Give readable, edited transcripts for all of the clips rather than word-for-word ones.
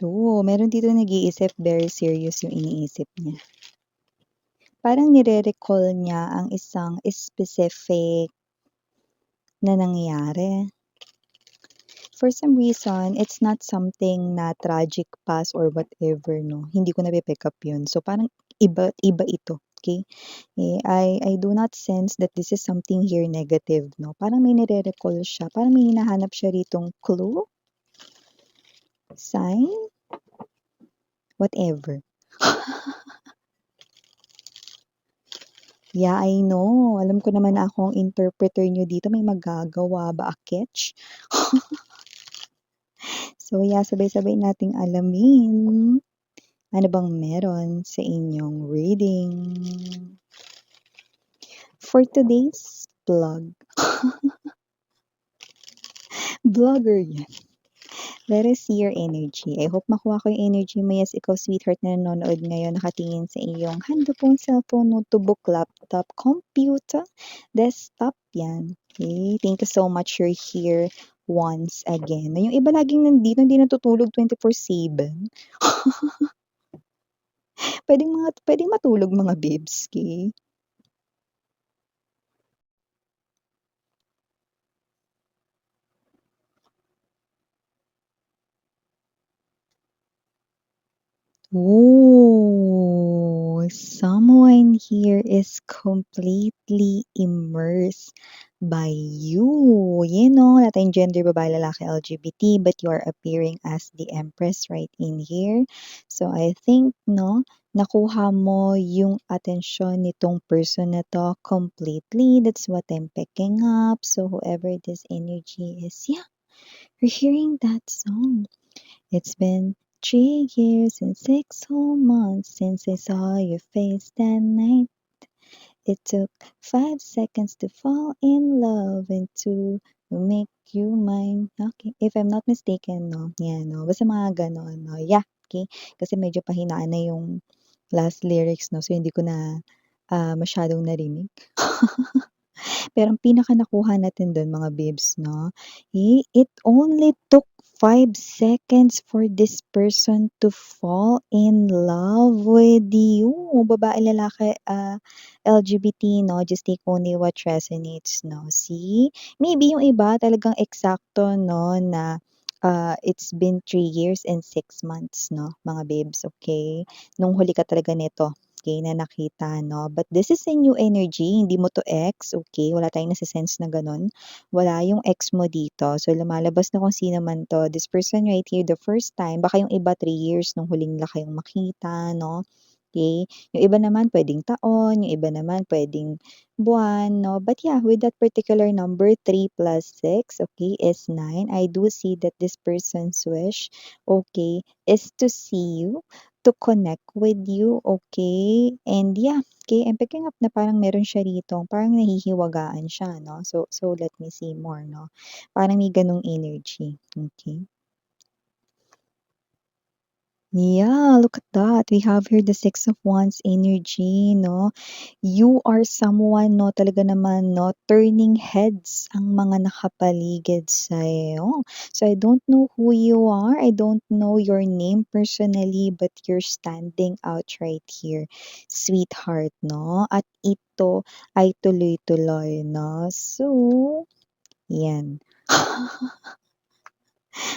Oo, meron dito nag-iisip very serious yung iniisip niya. Parang nire-recall niya ang isang specific na nangyari. For some reason, it's not something na tragic past or whatever 'no, hindi ko napi-pick up yun. So parang iba ito, okey? I do not sense that this is something here negative 'no, parang may nire-recall siya, parang may hinahanap siya ritong clue, sign, whatever. Yeah, I know. Alam ko naman na ako ang interpreter niyo dito, may magagawa ba, a catch? So yeah, sabay-sabay nating alamin, ano bang meron sa inyong reading. For today's vlog, vlogger yan. Let us see your energy. I hope makuha ko yung energy mo. Yes, ikaw sweetheart na nanonood ngayon, nakatingin sa iyong handphone, cellphone, notebook, laptop, computer, desktop, yan. Okay, thank you so much you're here once again. Yung iba laging nandito, hindi natutulog 24/7. Puwedeng matulog mga babes, okay? Oh, someone here is completely immersed by you. You know, wala tayong gender, babae, lalaki, LGBT, but you are appearing as the Empress right in here. So I think, no, nakuha mo yung atensyon nitong person na to completely. That's what I'm picking up. So whoever this energy is, yeah, you're hearing that song. It's been 3 years and 6 whole months since I saw your face that night. It took 5 seconds to fall in love and to make you mine. Okay, if I'm not mistaken, no? Yan, no? Basta mga ganon, no? Yeah, okay. Kasi medyo pahinaan na yung last lyrics, no? So, hindi ko na masyadong narinig. Pero ang pinaka nakuha natin dun mga babes 'no, it only took 5 seconds for this person to fall in love with you. Babae, lalaki, LGBT 'no, just take only what resonates 'no, see? Maybe yung iba talagang eksakto 'no na, it's been 3 years and 6 months 'no, mga babes, okay? Nung huli ka talaga nito. Okay, na nakita 'no. But this is a new energy, hindi mo 'to ex, okay? Wala tayong nase-sense na gano'n. Wala yung ex mo dito. So, lumalabas na kung sino man 'to. This person right here, the first time, baka yung iba 3 years nung huling la kayong makita 'no, okay? Yung iba naman puwedeng taon, yung iba naman puwedeng buwan 'no. But yeah, with that particular number, 3 + 6, okay, is 9. I do see that this person's wish, okay, is to see you, to connect with you, okay? And yeah, okay, I'm picking up na parang meron siya rito, parang nahihiwagaan siya, no? So let me see more, no? Parang may ganong energy, okay? Yeah, look at that. We have here the Six of Wands energy, no? You are someone, no, talaga naman, no, turning heads ang mga nakapaligid sa'yo. So I don't know who you are. I don't know your name personally, but you're standing out right here, sweetheart, no? At ito ay tuloy-tuloy, no? So, yan.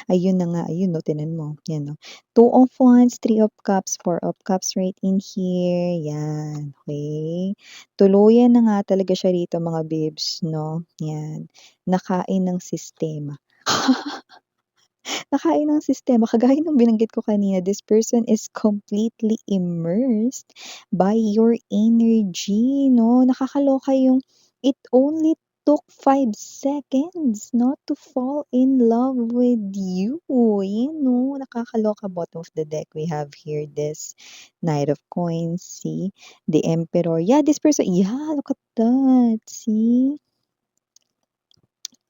Ayun na nga, ayun 'no, tingnan mo, 'yan 'no. Two of Wands, Three of Cups, Four of Cups right in here, 'yan, okey. Tuluyan na nga talaga siya rito mga babes 'no, 'yan. Nakain ng sistema. Nakain ng sistema, kagaya ng binanggit ko kanina, this person is completely immersed by your energy 'no. Nakakaloka yung it only took 5 seconds 'no, to fall in love with you. Yun 'no, nakakaloka. Bottom of the deck, we have here this Knight of Coins, see, the Emperor. Yeah, this person, yeah, look at that, see?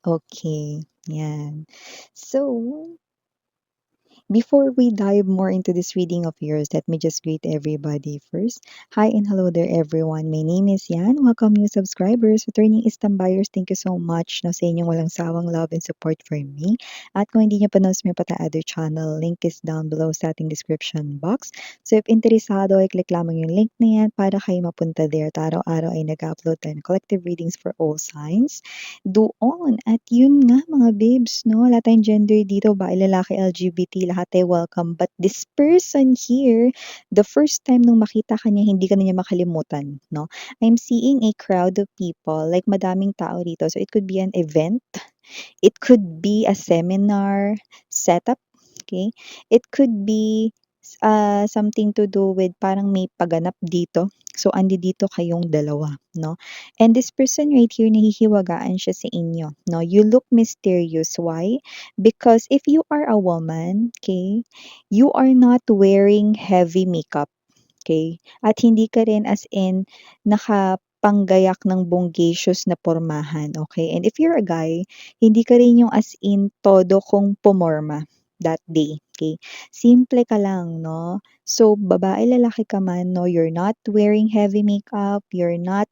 Okay, 'yan. So Before we dive more into this reading of yours, let me just greet everybody first. Hi and hello there everyone. My name is Yan. Welcome new subscribers, returning Istam buyers. Thank you so much no, sa inyong walang sawang love and support for me. At kung hindi niyo pa na-subscribe pa other channel, link is down below sa ating description box. So if interesado, i-click lamang yung link na yan para kayo mapunta there. At araw-araw ay nag-upload tayo ng collective readings for all signs doon. At yun nga mga babes, no? Wala tayong gender dito, babae, lalaki, LGBT, lahat ay welcome. But this person here, the first time nung makita ka niya, hindi ka na niya makalimutan, no? I'm seeing a crowd of people, like madaming tao dito. So it could be an event, it could be a seminar setup, okay? It could be something to do with parang may paganap dito. So, andi dito kayong dalawa, no? And this person right here, nahihiwagaan siya sa inyo, no? You look mysterious. Why? Because if you are a woman, okay, you are not wearing heavy makeup. Okay? At hindi ka rin as in nakapanggayak ng bonggacious na pormahan, okay? And if you're a guy, hindi ka rin yung as in todo kong pumorma that day, okay? Simple ka lang, no? So, babae, lalaki ka man, no? You're not wearing heavy makeup, you're not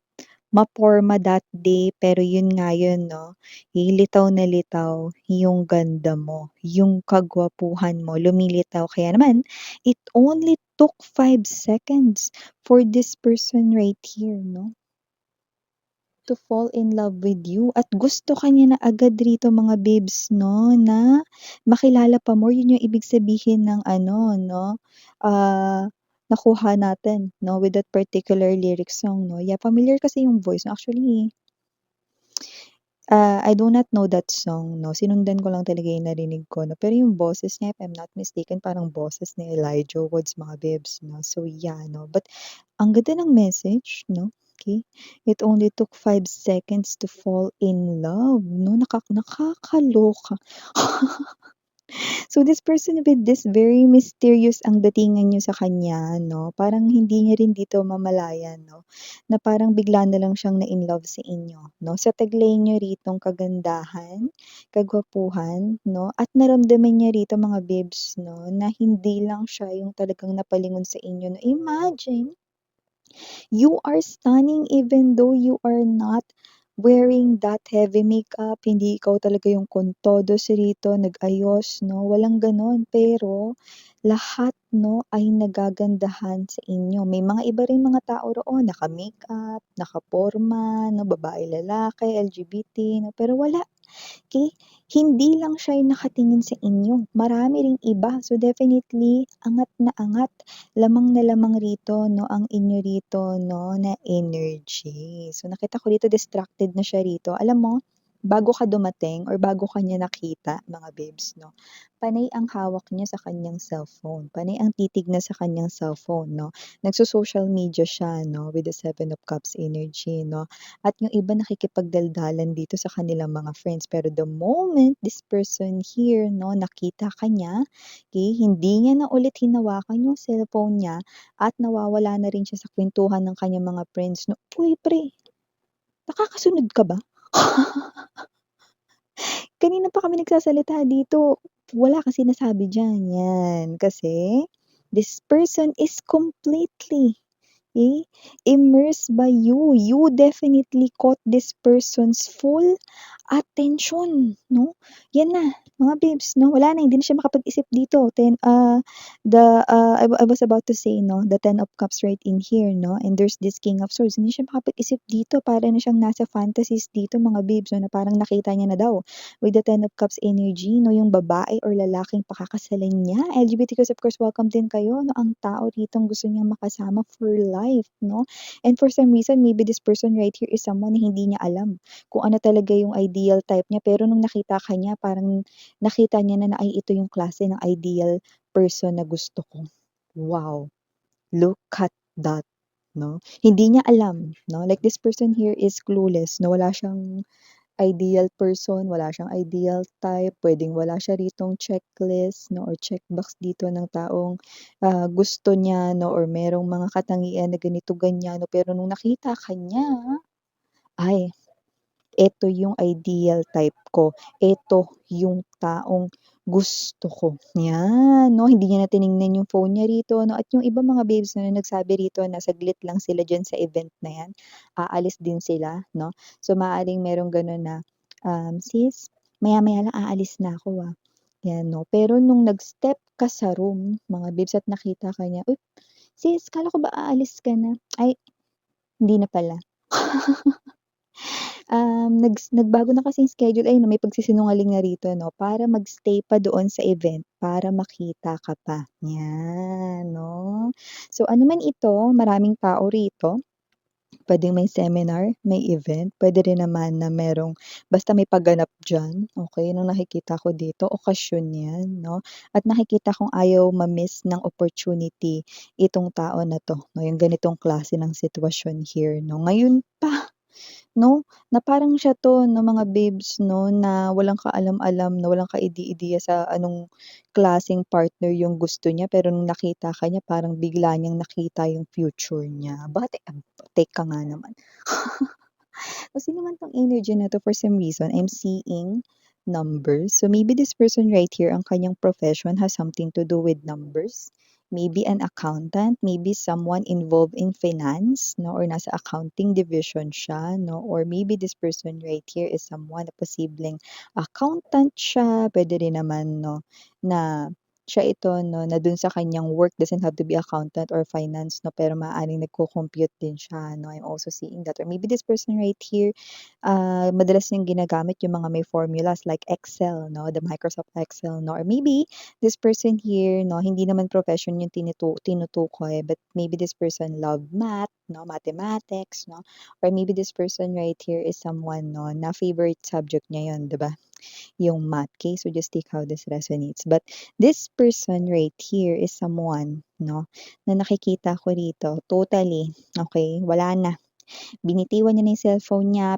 maporma that day, pero yun nga yun, no? Litaw na litaw yung ganda mo, yung kagwapuhan mo, lumilitaw. Kaya naman, it only took 5 seconds for this person right here, no? To fall in love with you. At gusto ka niya na agad rito mga babes, no? Na makilala pa more. Yun yung ibig sabihin ng ano, no? Nakuha natin, no? With that particular lyric song, no? Yeah, familiar kasi yung voice. No? Actually, I do not know that song, no? Sinundan ko lang talaga yung narinig ko, no? Pero yung boses niya, if I'm not mistaken, parang boses ni Elijah Woods, mga babes, no? So, yeah, no? But, ang ganda ng message, no? Okay? It only took 5 seconds to fall in love, no? Nakakaloka. So, this person with this very mysterious ang datingan niyo sa kanya, no? Parang hindi niya rin dito mamalayan, no? Na parang bigla na lang siyang na-in-love sa inyo, no? Sa taglay niyo ritong kagandahan, kagwapuhan, no? At naramdaman niya rito mga babes, no? Na hindi lang siya yung talagang napalingon sa inyo, no? Imagine, you are stunning even though you are not wearing that heavy makeup, hindi ikaw talaga yung kontodos rito, nag-ayos, no? Walang ganon. Pero, lahat, no, ay nagagandahan sa inyo. May mga iba ring mga tao roon, naka-makeup, naka-porma, no, babae, lalaki, LGBT, no? Pero wala. Okay? Hindi lang siya yung nakatingin sa inyo. Marami ring iba. So definitely, angat na angat. Lamang na lamang rito, no, ang inyo rito, no, na energy. So nakita ko rito, distracted na siya rito. Alam mo, bago ka dumating or bago ka niya nakita, mga babes, no, panay ang hawak niya sa kanyang cellphone. Panay ang titig na sa kanyang cellphone, no. Nagso-social media siya, no, with the Seven of Cups energy, no. At yung iba nakikipagdaldalan dito sa kanilang mga friends. Pero the moment this person here, no, nakita ka niya, okay, hindi niya na ulit hinawakan yung cellphone niya at nawawala na rin siya sa kwentuhan ng kanyang mga friends. No, uy, pre, nakakasunod ka ba? Kanina pa kami nagsasalita dito. Wala kang sinasabi diyan, yan. Kasi this person is completely immersed by you. You definitely caught this person's full attention, no? Yan na, mga babes, no? Wala na, hindi na siya makapag-isip dito. I was about to say, no, the Ten of Cups right in here, no? And there's this King of Swords. Hindi siya makapag-isip dito. Para na siyang nasa fantasies dito, mga babes, no? Na parang nakita niya na daw with the Ten of Cups energy, no? Yung babae or lalaking pakakasalan niya. LGBTQs, of course, welcome din kayo, no? Ang tao rito gusto niyang makasama for life, no? And for some reason, maybe this person right here is someone na hindi niya alam kung ano talaga yung ideal type niya. Pero nung nakita ka niya, parang nakita niya na ay ito yung klase ng ideal person na gusto ko. Wow, look at that, no? Hindi niya alam, no? Like this person here is clueless, no? Wala siyang ideal person, wala siyang ideal type, pwedeng wala siya ritong checklist, no, or checkbox dito ng taong gusto niya, no, or merong mga katangian na ganito, ganyan, no, pero nung nakita ka niya, ay, eto yung ideal type ko, eto yung taong gusto ko. 'Yan 'no, hindi niya na tiningnan yung phone niya rito 'no, at yung ibang mga babes na nagsabi rito na saglit lang sila diyan sa event na 'yan, aalis din sila 'no. So, maaaring merong gano'n na, "Sis, maya-maya lang aalis na ako, 'yan 'no. Pero nung nag-step ka sa room mga babes at nakita ka niya, "Uy, sis akala ko ba aalis ka na? Ay, hindi na pala." Nagbago na kasi yung schedule, ayun na may pagsisinungaling na rito 'no, para mag-stay pa doon sa event, para makita ka pa, 'yan 'no. So, ano man ito, maraming tao rito, puwedeng may seminar, may event, puwede rin naman na merong basta may pagganap diyan, okey, yun ang nakikita ko dito, okasyon 'yan 'no, at nakikita kong ayaw ma-miss ng opportunity itong tao na 'to 'no, yung ganitong klase ng sitwasyon here 'no. Ngayon pa 'no, na parang siya 'to ng mga babes 'no, na walang kaalam-alam, na walang kaide-ideya sa anong klaseng partner yung gusto niya, pero nung nakita ka niya parang bigla niyang nakita yung future niya. Teka nga naman. Kung sino man 'tong energy na 'to, for some reason, I'm seeing numbers. So, maybe this person right here, ang kanyang profession has something to do with numbers. Maybe an accountant, maybe someone involved in finance 'no, or nasa accounting division siya 'no, or maybe this person right here is someone na posibleng accountant siya, puwede rin naman 'no, na siya ito 'no, na dun sa kanyang work doesn't have to be accountant or finance 'no, pero maaaring nagco-compute din siya 'no. I'm also seeing that, or maybe this person right here, madalas niyang ginagamit yung mga may formulas like Excel 'no, the Microsoft Excel 'no, or maybe this person here 'no, hindi naman profession yung tinutukoy, but maybe this person love math 'no, mathematics 'no, or maybe this person right here is someone 'no, na favorite subject niya yun, 'di ba? Yung math, okay? So, just take how this resonates. But this person right here is someone 'no, na nakikita ko rito totally, okay, wala na. Binitiwan niya na yung cellphone niya,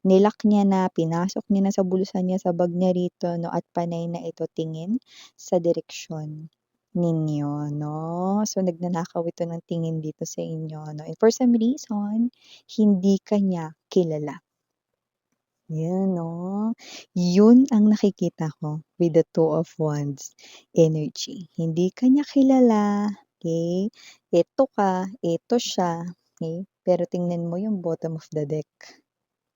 nilock niya na, pinasok niya na sa bulsa niya, sa bag niya rito 'no, at panay na ito tingin sa direksyon ninyo 'no. So, nagnanakaw ito ng tingin dito sa inyo 'no, and for some reason, hindi ka niya kilala. 'Yan 'no, yun ang nakikita ko with the Two of Wands energy. Hindi ka niya kilala, okey? Eto ka, eto siya, okey? Pero tingnan mo yung bottom of the deck.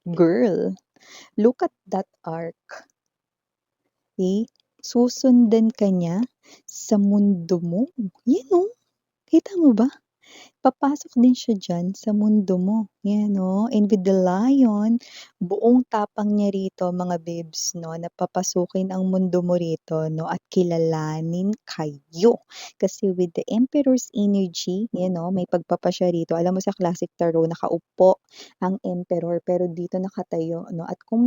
Girl, look at that arc, okey? Susundan ka niya sa mundo mo. 'Yan oh, kita mo ba? Papasok din siya diyan sa mundo mo, 'yan oh, and with the lion, buong tapang niya rito mga babes 'no, na papasukin ang mundo mo rito 'no, at kilalanin kayo. Kasi with the Emperor's energy, 'yan oh, may pagpapasya rito. Alam mo sa classic tarot nakaupo ang Emperor, pero dito nakatayo 'no, at kung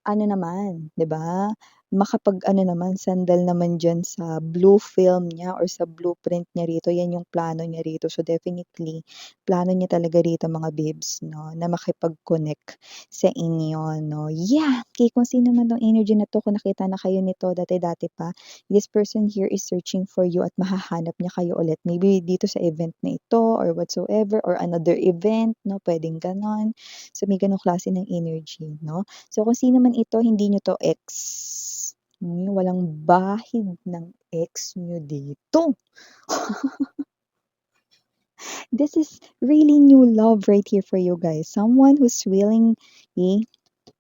ano naman, 'di ba, makapag-ano naman, sandal naman diyan sa blue film niya or sa blueprint niya rito, 'yan yung plano niya rito. So, definitely plano niya talaga rito mga babes 'no, na makipag-connect sa inyo 'no. Yeah, kay kung sino man 'tong energy na 'to, kung nakita na kayo nito dati-dati pa, this person here is searching for you at mahahanap niya kayo ulit. Maybe dito sa event na ito or whatsoever, or another event 'no, puwedeng gano'n. So, may gano'ng klase ng energy 'no. So, kung sino man ito, hindi niyo 'to ex. Walang bahid ng ex niyo dito. This is really new love right here for you guys. Someone who's willing, eh,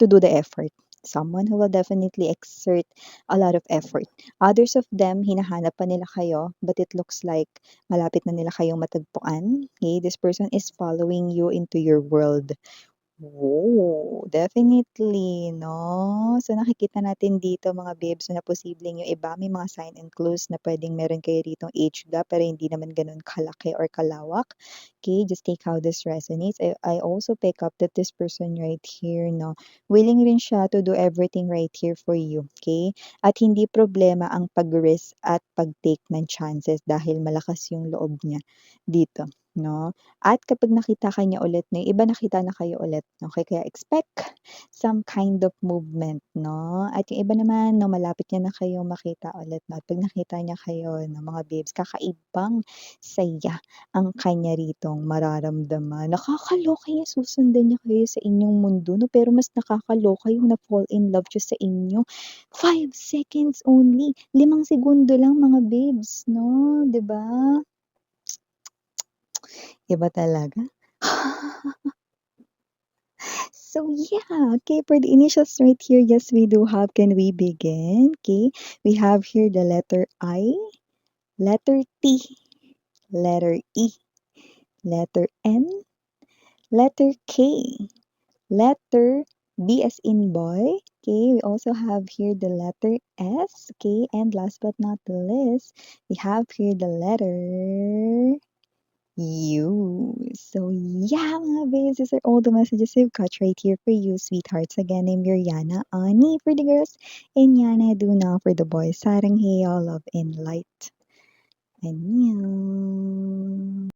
to do the effort. Someone who will definitely exert a lot of effort. Others of them, hinahanap pa nila kayo, but it looks like malapit na nila kayong matagpuan. Okay? This person is following you into your world. Oh, definitely 'no. So, nakikita natin dito mga babes na posibleng yung iba may mga sign and clues na puwedeng meron kayo ritong age gap, pero hindi naman gano'n kalaki or kalawak. Okay, just take how this resonates. I also pick up that this person right here 'no, willing rin siya to do everything right here for you, okay? At hindi problema ang pag-risk at pag-take ng chances dahil malakas yung loob niya dito. 'no? At kapag nakita ka niya ulit na yung iba nakita na kayo ulit, okey, kaya expect some kind of movement 'no? At yung iba naman 'no, malapit niya na kayong makita ulit 'no, at 'pag nakita niya kayo 'no, mga babes, kakaibang saya ang kanya ritong mararamdaman. Nakakaloka yung susundan niya kayo sa inyong mundo 'no, pero mas nakakaloka yung na-fall in love siya sa inyo. 5 seconds only, 5 segundo lang mga babes 'no, 'di ba? Iba talaga. So yeah, okay, for the initials right here, yes, we do have. Can we begin? Okay, we have here the letter I, letter T, letter E, letter N, letter K, letter B as in boy. Okay, we also have here the letter S. Okay, and last but not the least, we have here the letter you. So yeah, mga babes, these are all the messages I've got right here for you, sweethearts. Again, I'm your Yana, Ani for the girls, and Yana Duna for the boys. Sarang heyo, love and light. Annyeong.